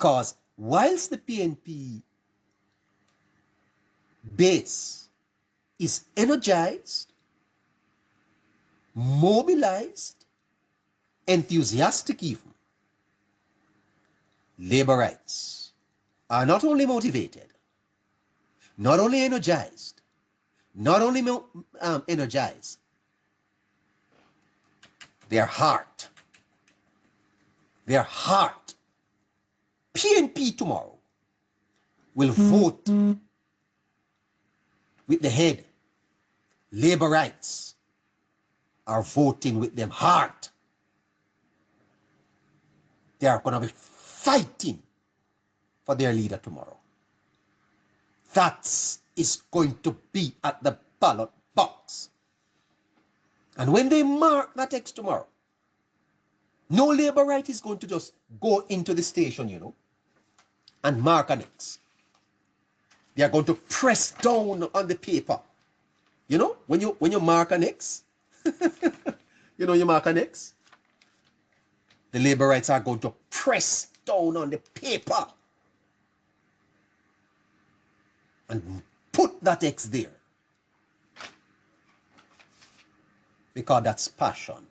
Because whilst the PNP base is energized, mobilized, enthusiastic even, labor rights are not only motivated, not only energized, not only energized, their heart, PNP tomorrow will vote with the head. Labor rights are voting with them heart. They are going to be fighting for their leader tomorrow. That is going to be at the ballot box. And when they mark that X tomorrow, no labor right is going to just go into the station, you know, and mark an X. They are going to press down on the paper. You know, when you mark an X, you know, you mark an X, the labor rights are going to press down on the paper and put that X there. Because that's passion.